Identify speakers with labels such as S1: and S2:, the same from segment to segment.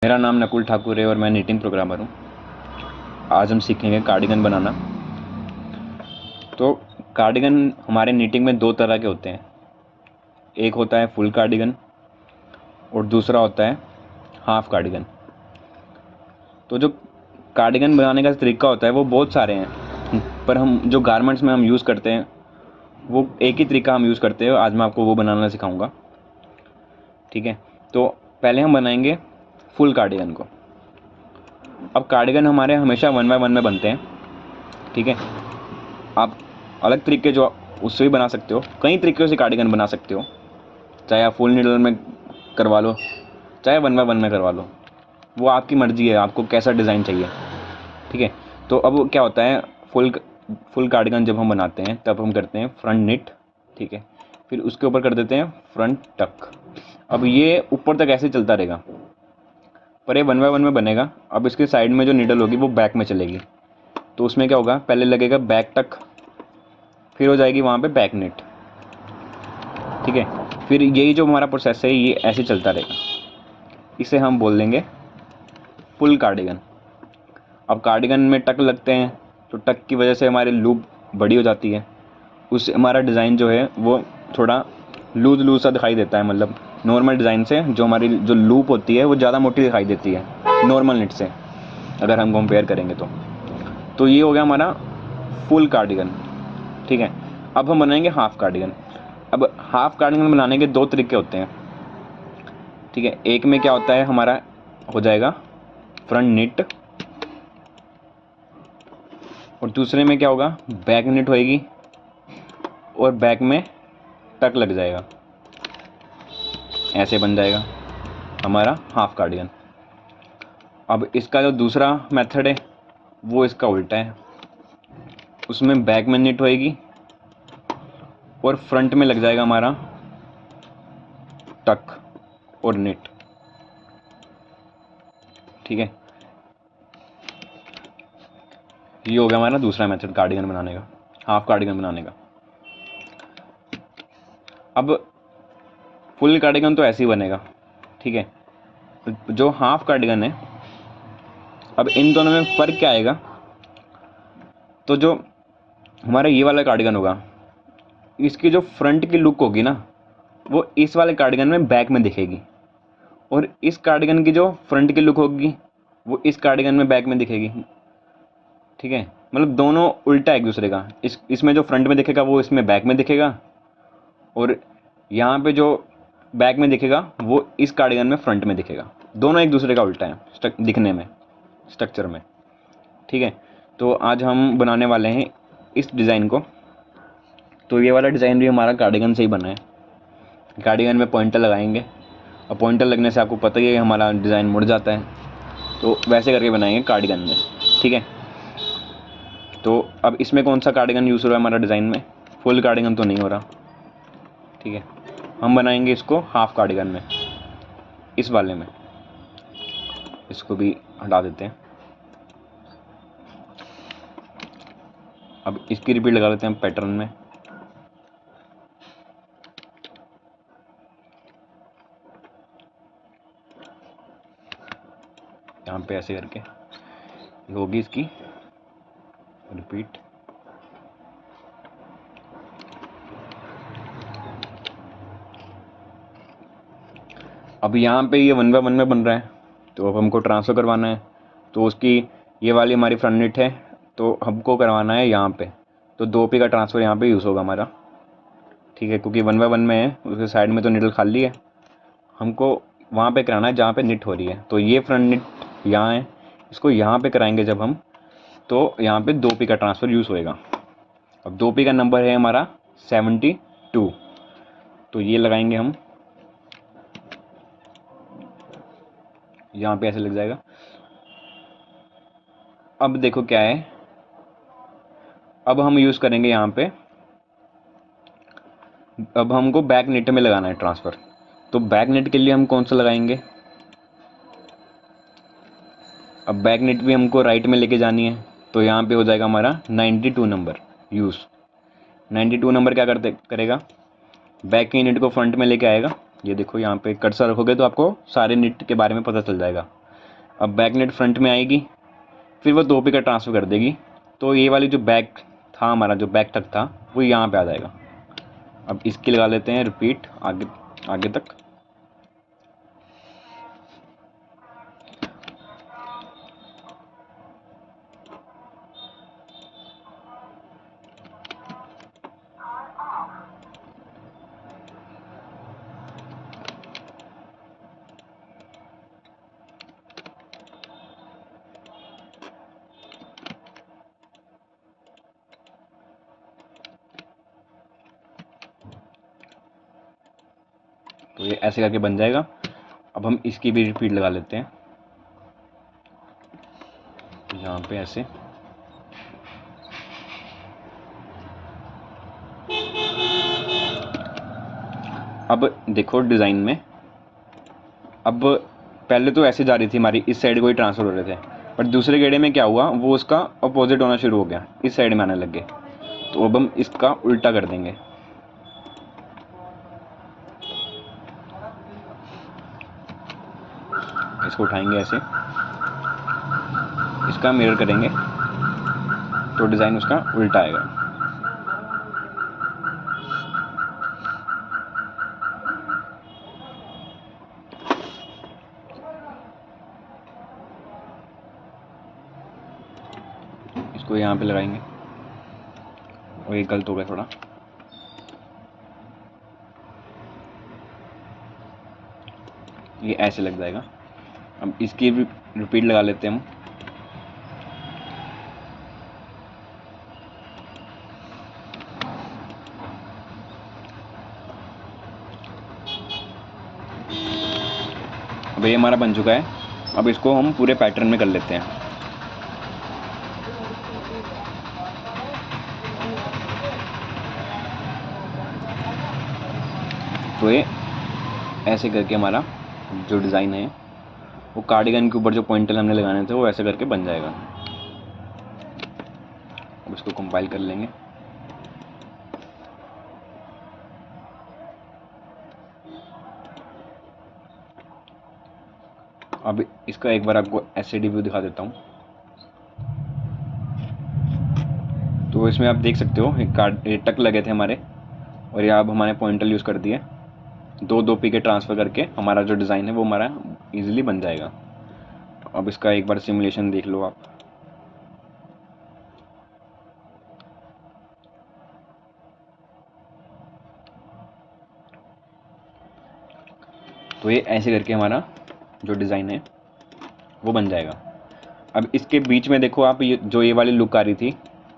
S1: मेरा नाम नकुल ठाकुर है और मैं नीटिंग प्रोग्रामर हूँ। आज हम सीखेंगे कार्डिगन बनाना। तो कार्डिगन हमारे नीटिंग में दो तरह के होते हैं। एक होता है फुल कार्डिगन और दूसरा होता है हाफ कार्डिगन। तो जो कार्डिगन बनाने का तरीका होता है वो बहुत सारे हैं, पर हम जो गारमेंट्स में हम यूज़ करते हैं वो एक ही तरीका हम यूज़ करते हैं। आज मैं आपको वो बनाना सिखाऊंगा, ठीक है। तो पहले हम बनाएंगे फुल कार्डिगन को। अब कार्डिगन हमारे हमेशा 1 बाय 1 में बनते हैं, ठीक है। आप अलग तरीके जो उससे भी बना सकते हो, कई तरीक़ों से कार्डिगन बना सकते हो। चाहे आप फुल नीडल में करवा लो, चाहे 1 बाय 1 में करवा लो, वो आपकी मर्ज़ी है, आपको कैसा डिज़ाइन चाहिए, ठीक है। तो अब क्या होता है, फुल कार्डिगन जब हम बनाते हैं तब हम करते हैं फ्रंट निट, ठीक है। फिर उसके ऊपर कर देते हैं फ्रंट टक। अब ये ऊपर तक ऐसे चलता रहेगा, पर ये 1 बाय 1 में बनेगा। अब इसके साइड में जो नीडल होगी वो बैक में चलेगी। तो उसमें क्या होगा, पहले लगेगा बैक टक, फिर हो जाएगी वहाँ पे बैक नेट, ठीक है। फिर यही जो हमारा प्रोसेस है ये ऐसे चलता रहेगा। इसे हम बोल देंगे फुल कार्डिगन। अब कार्डिगन में टक लगते हैं तो टक की वजह से हमारी लूप बड़ी हो जाती है, उससे हमारा डिज़ाइन जो है वो थोड़ा लूज़ सा दिखाई देता है। मतलब नॉर्मल डिज़ाइन से जो हमारी जो लूप होती है वो ज़्यादा मोटी दिखाई देती है नॉर्मल निट से, अगर हम कंपेयर करेंगे तो ये हो गया हमारा फुल कार्डिगन, ठीक है। अब हम बनाएंगे हाफ कार्डिगन। अब हाफ कार्डिगन बनाने के दो तरीके होते हैं, ठीक है। एक में क्या होता है, हमारा हो जाएगा फ्रंट निट, और दूसरे में क्या होगा, बैक निट होएगी और बैक में टक लग जाएगा। ऐसे बन जाएगा हमारा हाफ कार्डिगन। अब इसका जो दूसरा मेथड है वो इसका उल्टा है, उसमें बैक में निट होएगी और फ्रंट में लग जाएगा हमारा टक और निट, ठीक है। ये हो गया हमारा दूसरा मेथड कार्डिगन बनाने का, हाफ कार्डिगन बनाने का। अब फुल कार्डिगन तो ऐसे ही बनेगा, ठीक है। जो हाफ कार्डिगन है, अब इन दोनों में फ़र्क क्या आएगा, तो जो हमारा ये वाला कार्डिगन होगा इसकी जो फ्रंट की लुक होगी ना वो इस वाले कार्डिगन में बैक में दिखेगी, और इस कार्डिगन की जो फ्रंट की लुक होगी वो इस कार्डिगन में बैक में दिखेगी, ठीक है। मतलब दोनों उल्टा एक दूसरे का, इसमें जो फ्रंट में दिखेगा वो इसमें बैक में दिखेगा, और यहाँ पे जो बैक में दिखेगा वो इस कार्डिगन में फ्रंट में दिखेगा। दोनों एक दूसरे का उल्टा है दिखने में, स्ट्रक्चर में, ठीक है। तो आज हम बनाने वाले हैं इस डिज़ाइन को। तो ये वाला डिज़ाइन भी हमारा कार्डिगन से ही बना है। कार्डिगन में पॉइंटर लगाएंगे, और पॉइंटर लगने से आपको पता ही है हमारा डिज़ाइन मुड़ जाता है, तो वैसे करके बनाएंगे कार्डिगन में, ठीक है। तो अब इसमें कौन सा कार्डिगन यूज़ हो रहा है हमारा डिज़ाइन में, फुल कार्डिगन तो नहीं हो रहा, ठीक है। हम बनाएंगे इसको हाफ कार्डिगन में, इस वाले में। इसको भी हटा देते हैं। अब इसकी रिपीट लगा लेते हैं पैटर्न में। यहाँ पे ऐसे करके होगी इसकी रिपीट। अब यहाँ पे ये 1 बाय 1 में बन रहा है, तो अब हमको ट्रांसफ़र करवाना है। तो उसकी ये वाली हमारी फ्रंट निट है, तो हमको करवाना है यहाँ पे। तो 2p का ट्रांसफ़र यहाँ पे यूज़ होगा हमारा, ठीक है। क्योंकि 1 बाय 1 में है, उसके साइड में तो निडल खाली है, हमको वहाँ पे कराना है जहाँ पे निट हो रही है। तो ये फ्रंट निट यहाँ है, इसको यहाँ पे कराएंगे जब हम, तो यहाँ पे 2p का ट्रांसफ़र यूज़ होएगा। अब 2p का नंबर है हमारा 72, तो ये लगाएंगे हम यहाँ पे, ऐसे लग जाएगा। अब देखो क्या है, अब हम यूज़ करेंगे यहाँ पे, अब हमको बैक नेट में लगाना है ट्रांसफ़र। तो बैक नेट के लिए हम कौन सा लगाएंगे, अब बैक नेट भी हमको राइट में लेके जानी है, तो यहाँ पे हो जाएगा हमारा 92 नंबर यूज़। 92 नंबर क्या करेगा, बैक की नेट को फ्रंट में लेके आएगा। ये देखो यहाँ पे कर्सर रखोगे तो आपको सारे नेट के बारे में पता चल जाएगा। अब बैक नेट फ्रंट में आएगी, फिर वो 2 पिकर ट्रांसफ़र कर देगी, तो ये वाली जो बैक था हमारा, जो बैक तक था, वो यहाँ पे आ जाएगा। अब इसकी लगा लेते हैं रिपीट आगे आगे तक। तो ये ऐसे करके बन जाएगा। अब हम इसकी भी रिपीट लगा लेते हैं यहाँ पे ऐसे। अब देखो डिज़ाइन में, अब पहले तो ऐसे जा रही थी हमारी, इस साइड को ही ट्रांसफ़र हो रहे थे, पर दूसरे गेड़े में क्या हुआ, वो उसका अपोजिट होना शुरू हो गया, इस साइड में आने लग गए। तो अब हम इसका उल्टा कर देंगे। इसको उठाएंगे ऐसे, इसका मिरर करेंगे तो डिज़ाइन उसका उल्टा आएगा। इसको यहाँ पे लगाएंगे, और ये गलत हो गया थोड़ा। ये ऐसे लग जाएगा। अब इसकी भी रिपीट लगा लेते हैं हम। अब ये हमारा बन चुका है। अब इसको हम पूरे पैटर्न में कर लेते हैं। तो ये ऐसे करके हमारा जो डिज़ाइन है, वो कार्डिगन के ऊपर जो पॉइंटर हमने लगाने थे, वो ऐसे करके बन जाएगा। अब इसको कंपाइल कर लेंगे। अब इसका एक बार आपको एसएडी व्यू दिखा देता हूँ। तो इसमें आप देख सकते हो ये टक लगे थे हमारे, और ये अब हमारे पॉइंटर यूज़ कर दिए। 2 पी के ट्रांसफ़र करके हमारा जो डिज़ाइन है वो हमारा इजीली बन जाएगा। अब इसका एक बार सिमुलेशन देख लो आप। तो ये ऐसे करके हमारा जो डिज़ाइन है वो बन जाएगा। अब इसके बीच में देखो आप, ये वाली लुक आ रही थी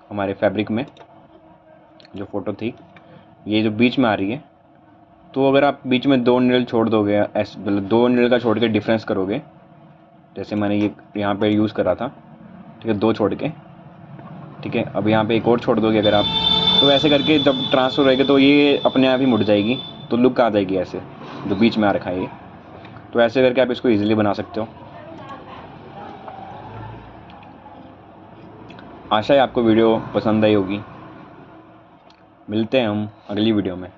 S1: हमारे फैब्रिक में, जो फ़ोटो थी, ये जो बीच में आ रही है, तो अगर आप बीच में 2 नीडल छोड़ दोगे, ऐसे मतलब 2 नीडल का छोड़ के डिफरेंस करोगे, जैसे मैंने ये यहाँ पे यूज़ करा था, ठीक है, 2 छोड़ के, ठीक है। अब यहाँ पे एक और छोड़ दोगे अगर आप, तो ऐसे करके जब ट्रांसफ़र होएगा तो ये अपने आप ही मुड़ जाएगी, तो लुक आ जाएगी ऐसे, जो बीच में आ रखा है ये। तो ऐसे करके आप इसको ईज़िली बना सकते हो। आशा है आपको वीडियो पसंद आई होगी। मिलते हैं हम अगली वीडियो में।